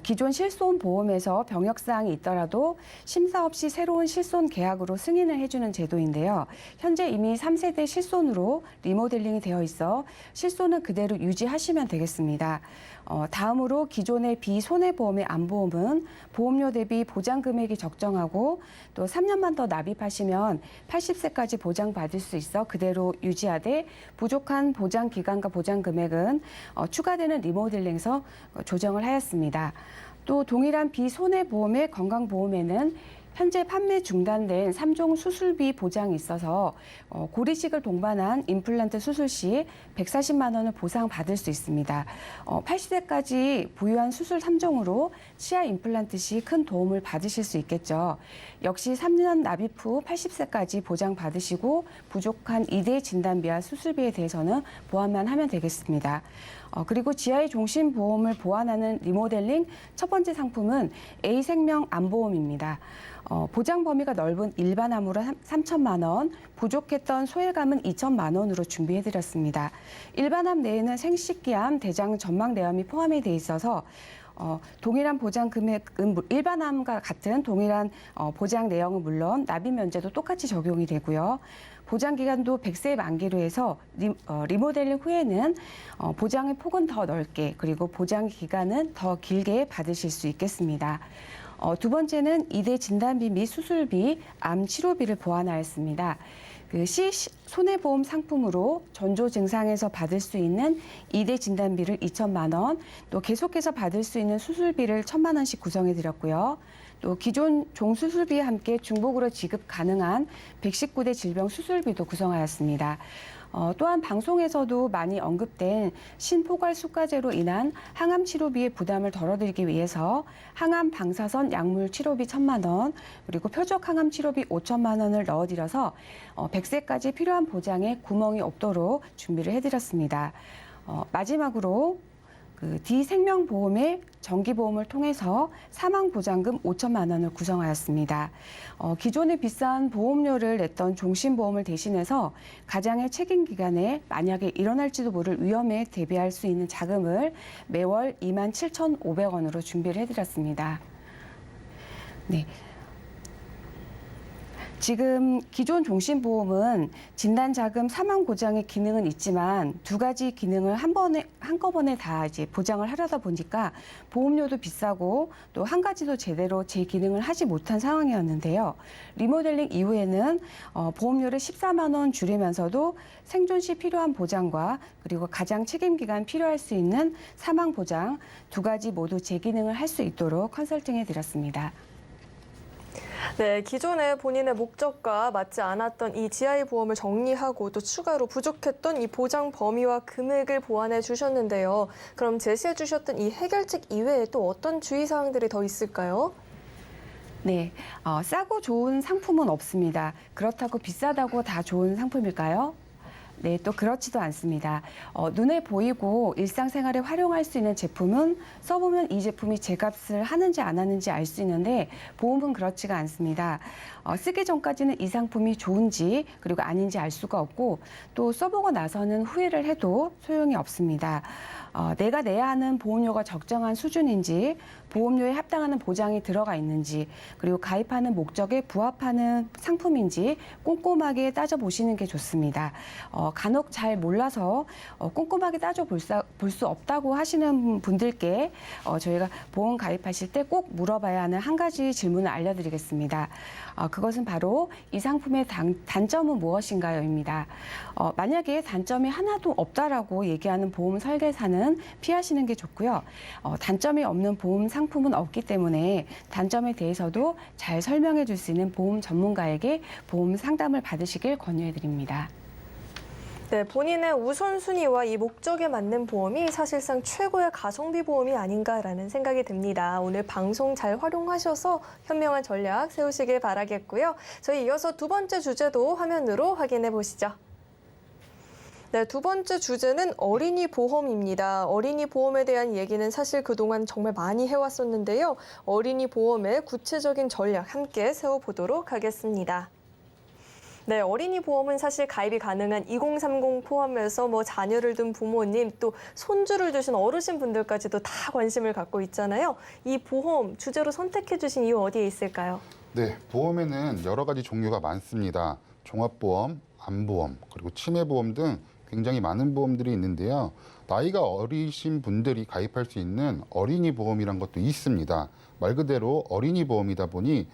기존 실손 보험에서 병역 사항이 있더라도 심사 없이 새로운 실손 계약으로 승인을 해주는 제도인데요. 현재 이미 3세대 실손으로 리모델링이 되어 있어 실손은 그대로 유지하시면 되겠습니다. 다음으로 기존의 비손해보험의 암보험은 보험료 대비 보장 금액이 적정하고 또 3년만 더 납입하시면 80세까지 보장받을 수 있어 그대로 유지하되 부족한 보장 기간과 보장 금액은 추가되는 리모델링에서 조정을 하였습니다. 또 동일한 비손해보험의 건강보험에는 현재 판매 중단된 3종 수술비 보장이 있어서 고리식을 동반한 임플란트 수술 시 140만 원을 보상받을 수 있습니다. 80세까지 부유한 수술 3종으로 치아 임플란트 시 큰 도움을 받으실 수 있겠죠. 역시 3년 납입 후 80세까지 보장받으시고 부족한 2대 진단비와 수술비에 대해서는 보완만 하면 되겠습니다. 그리고 GI 종신보험을 보완하는 리모델링 첫 번째 상품은 A생명 암보험입니다. 보장 범위가 넓은 일반암으로 3천만 원, 부족했던 소외감은 2천만 원으로 준비해드렸습니다. 일반암 내에는 생식기암, 대장 점막내암이 포함이 돼 있어서 동일한 보장 금액은 일반암과 같은 동일한 보장 내용은 물론 납입 면제도 똑같이 적용이 되고요. 보장 기간도 100세 만기로 해서 리모델링 후에는 보장의 폭은 더 넓게 그리고 보장 기간은 더 길게 받으실 수 있겠습니다. 두 번째는 2대 진단비 및 수술비, 암 치료비를 보완하였습니다. 손해보험 상품으로 전조 증상에서 받을 수 있는 2대 진단비를 2천만 원, 또 계속해서 받을 수 있는 수술비를 1,000만 원씩 구성해 드렸고요. 또 기존 종수술비와 함께 중복으로 지급 가능한 119대 질병 수술비도 구성하였습니다. 또한 방송에서도 많이 언급된 신포괄 수가제로 인한 항암 치료비의 부담을 덜어드리기 위해서 항암 방사선 약물 치료비 1,000만 원, 그리고 표적 항암 치료비 5천만 원을 넣어드려서 100세까지 필요한 보장에 구멍이 없도록 준비를 해드렸습니다. 마지막으로 D생명보험의 정기보험을 통해서 사망보장금 5천만 원을 구성하였습니다. 기존에 비싼 보험료를 냈던 종신보험을 대신해서 가장의 책임기간에 만약에 일어날지도 모를 위험에 대비할 수 있는 자금을 매월 27,500원으로 준비를 해드렸습니다. 네. 지금 기존 종신보험은 진단자금, 사망보장의 기능은 있지만 두 가지 기능을 한꺼번에 다 이제 보장을 하려다 보니까 보험료도 비싸고 또 한 가지도 제대로 제 기능을 하지 못한 상황이었는데요. 리모델링 이후에는 보험료를 14만 원 줄이면서도 생존 시 필요한 보장과 그리고 가장 책임기간 필요할 수 있는 사망보장 두 가지 모두 제 기능을 할 수 있도록 컨설팅해 드렸습니다. 네, 기존에 본인의 목적과 맞지 않았던 이 GI 보험을 정리하고 또 추가로 부족했던 이 보장 범위와 금액을 보완해 주셨는데요. 그럼 제시해 주셨던 이 해결책 이외에 또 어떤 주의사항들이 더 있을까요? 네, 싸고 좋은 상품은 없습니다. 그렇다고 비싸다고 다 좋은 상품일까요? 네, 또 그렇지도 않습니다. 눈에 보이고 일상생활에 활용할 수 있는 제품은 써보면 이 제품이 제 값을 하는지 안 하는지 알 수 있는데 보험은 그렇지가 않습니다. 쓰기 전까지는 이 상품이 좋은지 그리고 아닌지 알 수가 없고 또 써보고 나서는 후회를 해도 소용이 없습니다. 내가 내야 하는 보험료가 적정한 수준인지 보험료에 합당하는 보장이 들어가 있는지 그리고 가입하는 목적에 부합하는 상품인지 꼼꼼하게 따져보시는 게 좋습니다. 간혹 잘 몰라서 꼼꼼하게 따져볼 수 없다고 하시는 분들께 저희가 보험 가입하실 때 꼭 물어봐야 하는 한 가지 질문을 알려드리겠습니다. 그것은 바로 이 상품의 단점은 무엇인가요입니다. 만약에 단점이 하나도 없다라고 얘기하는 보험 설계사는 피하시는 게 좋고요. 단점이 없는 보험 상품은 없기 때문에 단점에 대해서도 잘 설명해 줄 수 있는 보험 전문가에게 보험 상담을 받으시길 권유해 드립니다. 네, 본인의 우선순위와 이 목적에 맞는 보험이 사실상 최고의 가성비 보험이 아닌가라는 생각이 듭니다. 오늘 방송 잘 활용하셔서 현명한 전략 세우시길 바라겠고요. 저희 이어서 두 번째 주제도 화면으로 확인해 보시죠. 네, 두 번째 주제는 어린이 보험입니다. 어린이 보험에 대한 얘기는 사실 그동안 정말 많이 해왔었는데요. 어린이 보험의 구체적인 전략 함께 세워보도록 하겠습니다. 네, 어린이 보험은 사실 가입이 가능한 2030 포함해서 자녀를 둔 부모님 또 손주를 두신 어르신 분들까지도 다 관심을 갖고 있잖아요. 이 보험 주제로 선택해 주신 이유 어디에 있을까요? 네, 보험에는 여러 가지 종류가 많습니다. 종합보험, 암보험, 그리고 치매보험 등 굉장히 많은 보험들이 있는데요. 나이가 어리신 분들이 가입할 수 있는 어린이 보험이란 것도 있습니다. 말 그대로 어린이 보험이다 보니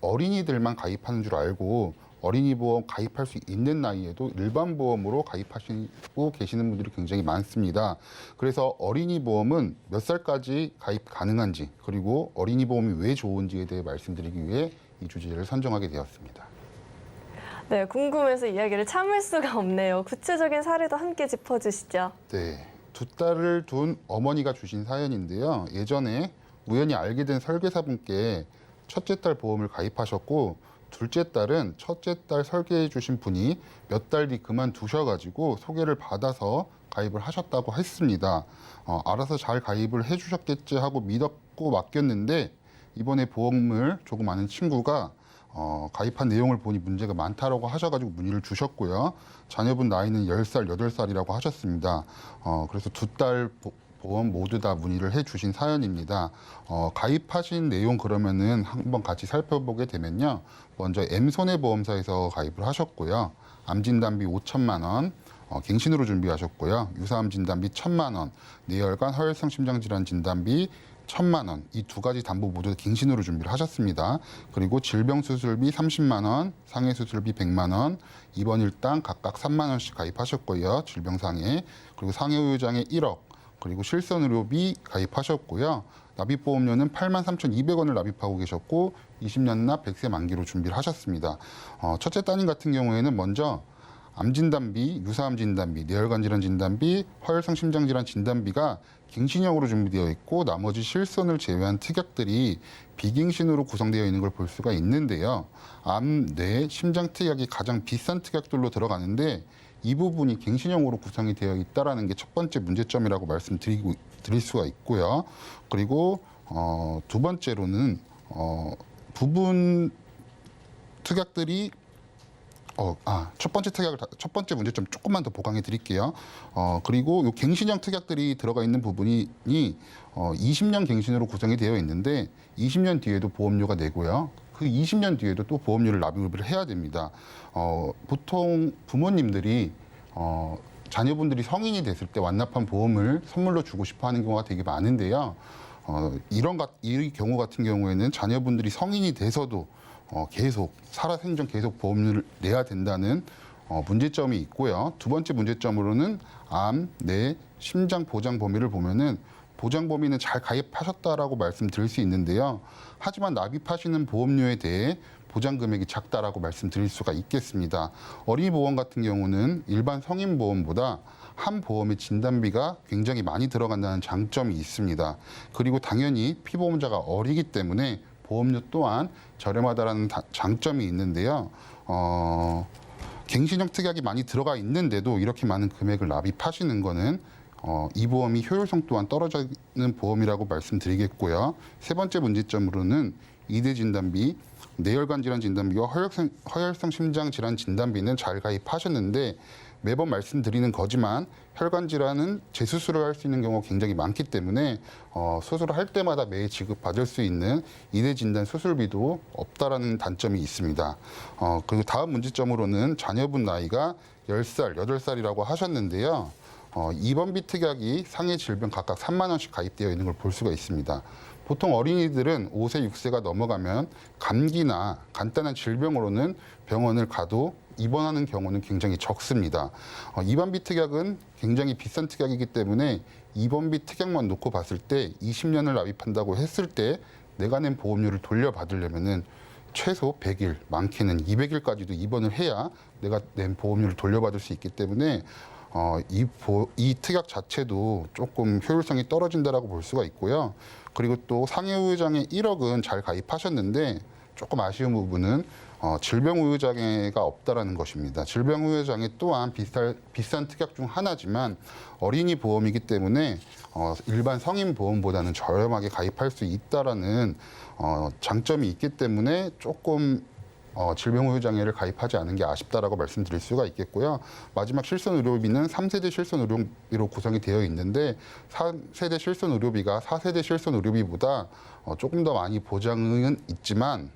어린이들만 가입하는 줄 알고 어린이 보험 가입할 수 있는 나이에도 일반 보험으로 가입하시고 계시는 분들이 굉장히 많습니다. 그래서 어린이 보험은 몇 살까지 가입 가능한지 그리고 어린이 보험이 왜 좋은지에 대해 말씀드리기 위해 이 주제를 선정하게 되었습니다. 네, 궁금해서 이야기를 참을 수가 없네요. 구체적인 사례도 함께 짚어주시죠. 네, 두 딸을 둔 어머니가 주신 사연인데요. 예전에 우연히 알게 된 설계사분께 첫째 딸 보험을 가입하셨고 둘째 딸은 첫째 딸 설계해 주신 분이 몇 달 뒤 그만두셔가지고 소개를 받아서 가입을 하셨다고 했습니다. 알아서 잘 가입을 해주셨겠지 하고 믿었고 맡겼는데 이번에 보험을 조금 아는 친구가 가입한 내용을 보니 문제가 많다라고 하셔가지고 문의를 주셨고요. 자녀분 나이는 10살, 8살이라고 하셨습니다. 그래서 두 딸 보험 모두 다 문의를 해주신 사연입니다. 가입하신 내용 그러면은 한번 같이 살펴보게 되면요. 먼저 M손해보험사에서 가입을 하셨고요. 암진단비 5천만 원, 갱신으로 준비하셨고요. 유사암 진단비 1,000만 원, 뇌혈관 허혈성 심장질환 진단비 1,000만 원, 이 두 가지 담보 모두 갱신으로 준비를 하셨습니다. 그리고 질병수술비 30만 원, 상해수술비 100만 원, 입원 일당 각각 3만 원씩 가입하셨고요. 질병상해, 그리고 상해우유장애 1억, 그리고 실손의료비 가입하셨고요. 납입보험료는 83,200원을 납입하고 계셨고 20년 납 100세 만기로 준비를 하셨습니다. 첫째 따님 같은 경우에는 먼저 암진단비, 유사암 진단비, 뇌혈관 질환 진단비, 허혈성 심장질환 진단비가 갱신형으로 준비되어 있고 나머지 실손을 제외한 특약들이 비갱신으로 구성되어 있는 걸 볼 수가 있는데요. 암, 뇌, 심장 특약이 가장 비싼 특약들로 들어가는데 이 부분이 갱신형으로 구성이 되어 있다는 게 첫 번째 문제점이라고 말씀드릴 수가 있고요. 그리고 두 번째로는 부분 특약들이 첫 번째 문제점 조금만 더 보강해 드릴게요. 그리고 요 갱신형 특약들이 들어가 있는 부분이 20년 갱신으로 구성이 되어 있는데 20년 뒤에도 보험료가 내고요. 그 20년 뒤에도 또 보험료를 납입을 해야 됩니다. 보통 부모님들이 자녀분들이 성인이 됐을 때 완납한 보험을 선물로 주고 싶어 하는 경우가 되게 많은데요. 이 경우 같은 경우에는 자녀분들이 성인이 돼서도 계속 살아생전 계속 보험료를 내야 된다는 문제점이 있고요. 두 번째 문제점으로는 암, 뇌, 심장 보장 범위를 보면은 보장 범위는 잘 가입하셨다라고 말씀드릴 수 있는데요. 하지만 납입하시는 보험료에 대해 보장 금액이 작다라고 말씀드릴 수가 있겠습니다. 어린이 보험 같은 경우는 일반 성인 보험보다 한 보험의 진단비가 굉장히 많이 들어간다는 장점이 있습니다. 그리고 당연히 피보험자가 어리기 때문에 보험료 또한 저렴하다라는 장점이 있는데요. 갱신형 특약이 많이 들어가 있는데도 이렇게 많은 금액을 납입하시는 거는 이 보험이 효율성 또한 떨어지는 보험이라고 말씀드리겠고요. 세 번째 문제점으로는 이대 진단비, 뇌혈관 질환 진단비와 허혈성 심장 질환 진단비는 잘 가입하셨는데 매번 말씀드리는 거지만 혈관 질환은 재수술을 할 수 있는 경우가 굉장히 많기 때문에 수술을 할 때마다 매일 지급받을 수 있는 이대 진단 수술비도 없다라는 단점이 있습니다. 그리고 다음 문제점으로는 자녀분 나이가 10살, 8살이라고 하셨는데요. 입원비 특약이 상해 질병 각각 3만 원씩 가입되어 있는 걸 볼 수가 있습니다. 보통 어린이들은 5세, 6세가 넘어가면 감기나 간단한 질병으로는 병원을 가도 입원하는 경우는 굉장히 적습니다. 입원비 특약은 굉장히 비싼 특약이기 때문에 입원비 특약만 놓고 봤을 때 20년을 납입한다고 했을 때 내가 낸 보험료를 돌려받으려면은 최소 100일, 많게는 200일까지도 입원을 해야 내가 낸 보험료를 돌려받을 수 있기 때문에 이 특약 자체도 조금 효율성이 떨어진다라고 볼 수가 있고요. 그리고 또 상해우회장애 1억은 잘 가입하셨는데 조금 아쉬운 부분은 질병우회장애가 없다라는 것입니다. 질병우회장애 또한 비싼 특약 중 하나지만 어린이 보험이기 때문에 일반 성인 보험보다는 저렴하게 가입할 수 있다라는 장점이 있기 때문에 조금 질병우회장애를 가입하지 않은 게 아쉽다라고 말씀드릴 수가 있겠고요. 마지막 실손의료비는 3세대 실손의료비로 구성이 되어 있는데 3세대 실손의료비가 4세대 실손의료비보다 조금 더 많이 보장은 있지만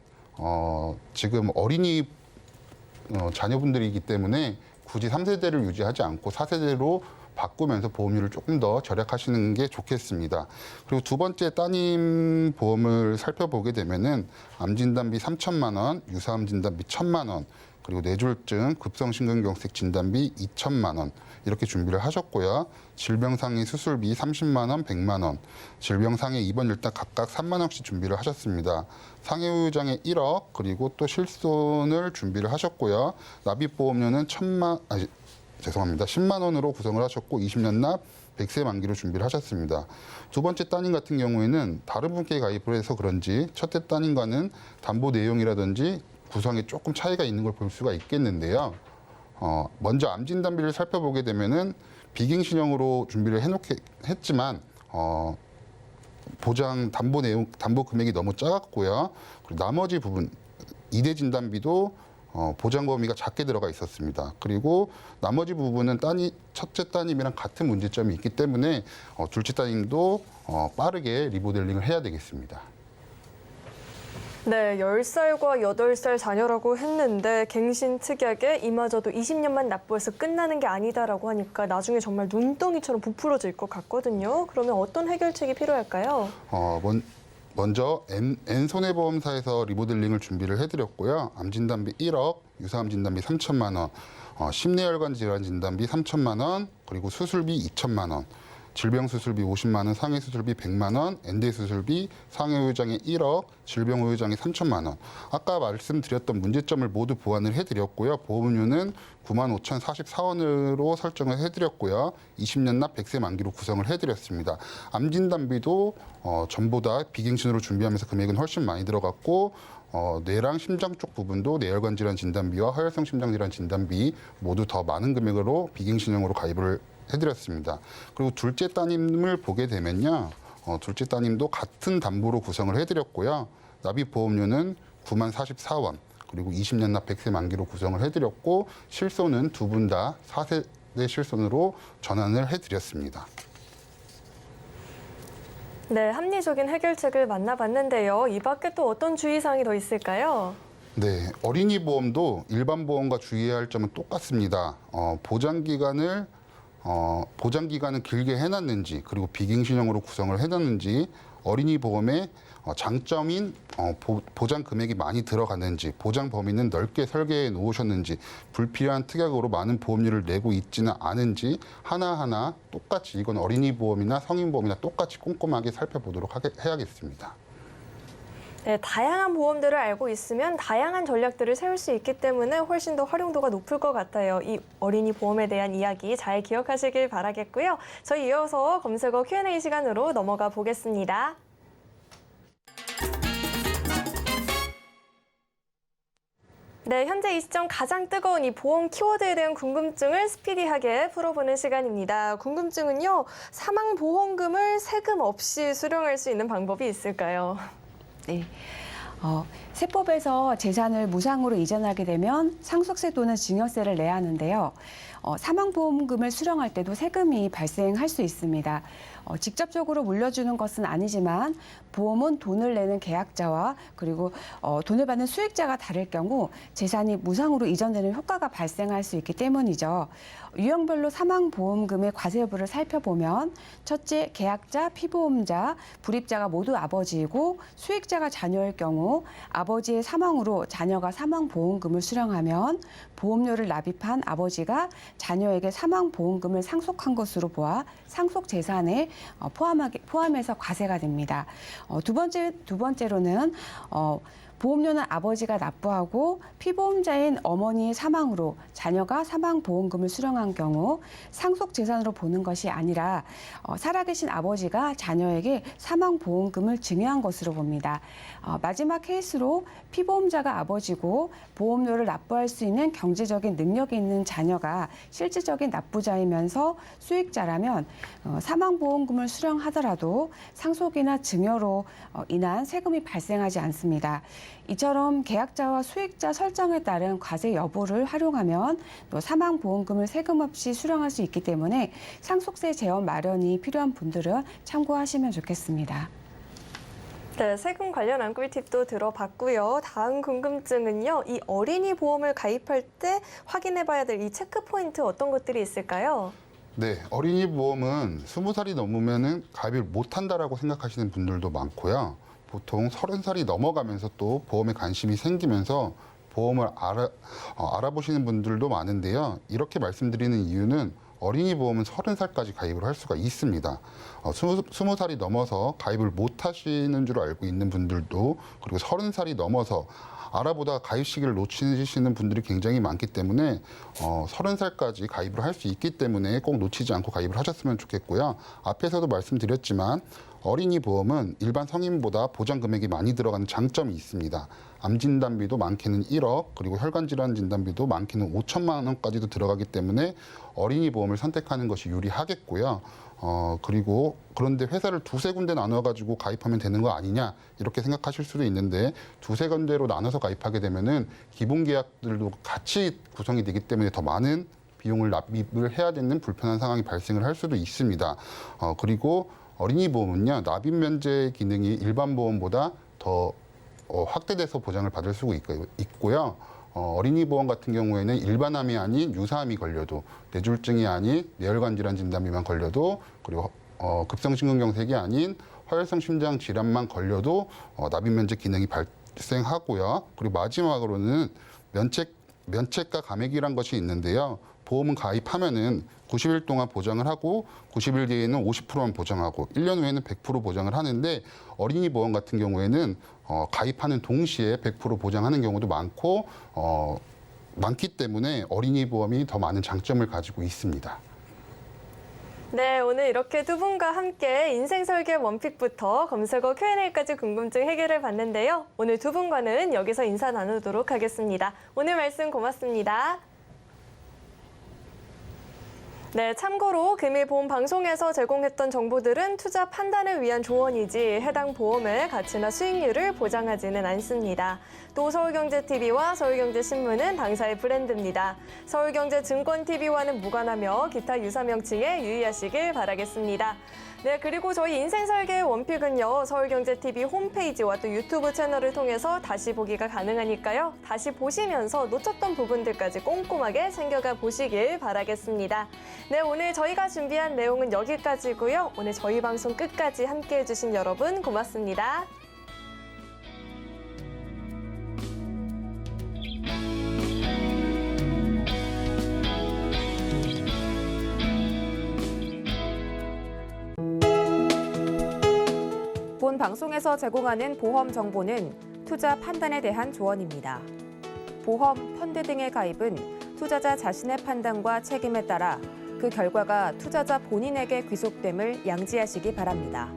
지금 어린이 자녀분들이기 때문에 굳이 3세대를 유지하지 않고 4세대로 바꾸면서 보험료를 조금 더 절약하시는 게 좋겠습니다. 그리고 두 번째 따님 보험을 살펴보게 되면은 암진단비 3천만 원, 유사암 진단비 1천만 원, 그리고 뇌졸중, 급성심근경색 진단비 2천만 원 이렇게 준비를 하셨고요. 질병상해 수술비 30만 원, 100만 원, 질병상해 입원 일당 각각 3만 원씩 준비를 하셨습니다. 상해우장애 1억 그리고 또 실손을 준비를 하셨고요. 납입보험료는 10만 원으로 구성을 하셨고 20년 납 100세 만기로 준비를 하셨습니다. 두 번째 따님 같은 경우에는 다른 분께 가입을 해서 그런지 첫째 따님과는 담보 내용이라든지 구성에 조금 차이가 있는 걸 볼 수가 있겠는데요. 먼저 암진단비를 살펴보게 되면은 비갱신형으로 준비를 했지만 보장 담보 금액이 너무 작았고요. 그리고 나머지 부분 이대 진단비도 보장 범위가 작게 들어가 있었습니다. 그리고 나머지 부분은 첫째 따님이랑 같은 문제점이 있기 때문에 둘째 따님도 빠르게 리모델링을 해야 되겠습니다. 네, 10살과 8살 자녀라고 했는데 갱신 특약에 이마저도 20년만 납부해서 끝나는 게 아니다라고 하니까 나중에 정말 눈덩이처럼 부풀어질 것 같거든요. 그러면 어떤 해결책이 필요할까요? 먼저 N손해보험사에서 리모델링을 준비를 해드렸고요. 암진단비 1억, 유사암 진단비 3천만 원, 심내혈관 질환 진단비 3천만 원, 그리고 수술비 2천만 원, 질병수술비 50만 원, 상해수술비 100만 원, 엔대수술비, 상해우회장애 1억, 질병우회장애 3천만 원. 아까 말씀드렸던 문제점을 모두 보완을 해드렸고요. 보험료는 95,044원으로 설정을 해드렸고요. 20년 납 100세 만기로 구성을 해드렸습니다. 암진단비도 전보다 비갱신으로 준비하면서 금액은 훨씬 많이 들어갔고 뇌랑 심장 쪽 부분도 뇌혈관 질환 진단비와 허혈성 심장 질환 진단비 모두 더 많은 금액으로 비갱신형으로 가입을 해드렸습니다. 그리고 둘째 따님을 보게 되면요. 둘째 따님도 같은 담보로 구성을 해드렸고요. 납입 보험료는 90,044원, 그리고 20년 납 100세 만기로 구성을 해드렸고 실손은 두 분 다 4세대 실손으로 전환을 해드렸습니다. 네, 합리적인 해결책을 만나봤는데요. 이 밖에 또 어떤 주의사항이 더 있을까요? 네, 어린이 보험도 일반 보험과 주의해야 할 점은 똑같습니다. 보장 기간은 길게 해놨는지, 그리고 비갱신형으로 구성을 해놨는지, 어린이 보험의 장점인 보장 금액이 많이 들어갔는지, 보장 범위는 넓게 설계해 놓으셨는지, 불필요한 특약으로 많은 보험료를 내고 있지는 않은지 하나하나 똑같이, 이건 어린이 보험이나 성인 보험이나 똑같이 꼼꼼하게 살펴보도록 해야겠습니다. 네, 다양한 보험들을 알고 있으면 다양한 전략들을 세울 수 있기 때문에 훨씬 더 활용도가 높을 것 같아요. 이 어린이 보험에 대한 이야기 잘 기억하시길 바라겠고요. 저희 이어서 검색어 Q&A 시간으로 넘어가 보겠습니다. 네, 현재 이 시점 가장 뜨거운 이 보험 키워드에 대한 궁금증을 스피디하게 풀어보는 시간입니다. 궁금증은요, 사망보험금을 세금 없이 수령할 수 있는 방법이 있을까요? 네. 세법에서 재산을 무상으로 이전하게 되면 상속세 또는 증여세를 내야 하는데요. 사망보험금을 수령할 때도 세금이 발생할 수 있습니다. 직접적으로 물려주는 것은 아니지만 보험은 돈을 내는 계약자와 그리고 돈을 받는 수익자가 다를 경우 재산이 무상으로 이전되는 효과가 발생할 수 있기 때문이죠. 유형별로 사망보험금의 과세 여부를 살펴보면 첫째, 계약자, 피보험자, 불입자가 모두 아버지이고 수익자가 자녀일 경우 아버지의 사망으로 자녀가 사망보험금을 수령하면 보험료를 납입한 아버지가 자녀에게 사망보험금을 상속한 것으로 보아 상속재산에 포함해서 과세가 됩니다. 두 번째로는 보험료는 아버지가 납부하고 피보험자인 어머니의 사망으로 자녀가 사망보험금을 수령한 경우 상속재산으로 보는 것이 아니라 살아계신 아버지가 자녀에게 사망보험금을 증여한 것으로 봅니다. 마지막 케이스로 피보험자가 아버지고 보험료를 납부할 수 있는 경제적인 능력이 있는 자녀가 실질적인 납부자이면서 수익자라면 사망보험금을 수령하더라도 상속이나 증여로 인한 세금이 발생하지 않습니다. 이처럼 계약자와 수익자 설정에 따른 과세 여부를 활용하면 또 사망보험금을 세금 없이 수령할 수 있기 때문에 상속세 재원 마련이 필요한 분들은 참고하시면 좋겠습니다. 네, 세금 관련한 꿀팁도 들어봤고요. 다음 궁금증은요. 이 어린이 보험을 가입할 때 확인해봐야 될 이 체크 포인트 어떤 것들이 있을까요? 네, 어린이 보험은 20살이 넘으면은 가입을 못한다라고 생각하시는 분들도 많고요. 보통 30살이 넘어가면서 또 보험에 관심이 생기면서 보험을 알아보시는 분들도 많은데요. 이렇게 말씀드리는 이유는 어린이 보험은 30살까지 가입을 할 수가 있습니다. 20살이 넘어서 가입을 못 하시는 줄 알고 있는 분들도, 그리고 30살이 넘어서 알아보다가 가입 시기를 놓치시는 분들이 굉장히 많기 때문에 30살까지 가입을 할 수 있기 때문에 꼭 놓치지 않고 가입을 하셨으면 좋겠고요. 앞에서도 말씀드렸지만 어린이 보험은 일반 성인보다 보장 금액이 많이 들어가는 장점이 있습니다. 암 진단비도 많게는 1억, 그리고 혈관 질환 진단비도 많게는 5천만 원까지도 들어가기 때문에 어린이 보험을 선택하는 것이 유리하겠고요. 그리고 그런데 회사를 두세 군데 나눠가지고 가입하면 되는 거 아니냐 이렇게 생각하실 수도 있는데 두세 군데로 나눠서 가입하게 되면은 기본 계약들도 같이 구성이 되기 때문에 더 많은 비용을 납입을 해야 되는 불편한 상황이 발생을 할 수도 있습니다. 그리고 어린이 보험은요, 납입 면제 기능이 일반 보험보다 더 확대돼서 보장을 받을 수 있고요. 어린이 보험 같은 경우에는 일반암이 아닌 유사암이 걸려도, 뇌졸중이 아닌 뇌혈관 질환 진단비만 걸려도, 그리고 급성심근경색이 아닌 화열성 심장 질환만 걸려도 납입 면제 기능이 발생하고요. 그리고 마지막으로는 면책과 감액이란 것이 있는데요. 보험은 가입하면은 90일 동안 보장을 하고 90일 뒤에는 50%만 보장하고 1년 후에는 100% 보장을 하는데 어린이 보험 같은 경우에는 가입하는 동시에 100% 보장하는 경우도 많기 때문에 어린이 보험이 더 많은 장점을 가지고 있습니다. 네, 오늘 이렇게 두 분과 함께 인생설계 원픽부터 검색어 Q&A까지 궁금증 해결을 봤는데요. 오늘 두 분과는 여기서 인사 나누도록 하겠습니다. 오늘 말씀 고맙습니다. 네, 참고로 금일 보험 방송에서 제공했던 정보들은 투자 판단을 위한 조언이지 해당 보험의 가치나 수익률을 보장하지는 않습니다. 또 서울경제TV와 서울경제신문은 당사의 브랜드입니다. 서울경제증권TV와는 무관하며 기타 유사 명칭에 유의하시길 바라겠습니다. 네, 그리고 저희 인생설계의 원픽은요, 서울경제TV 홈페이지와 또 유튜브 채널을 통해서 다시 보기가 가능하니까요. 다시 보시면서 놓쳤던 부분들까지 꼼꼼하게 챙겨가 보시길 바라겠습니다. 네, 오늘 저희가 준비한 내용은 여기까지고요. 오늘 저희 방송 끝까지 함께해 주신 여러분 고맙습니다. 본 방송에서 제공하는 보험 정보는 투자 판단에 대한 조언입니다. 보험, 펀드 등의 가입은 투자자 자신의 판단과 책임에 따라 그 결과가 투자자 본인에게 귀속됨을 양지하시기 바랍니다.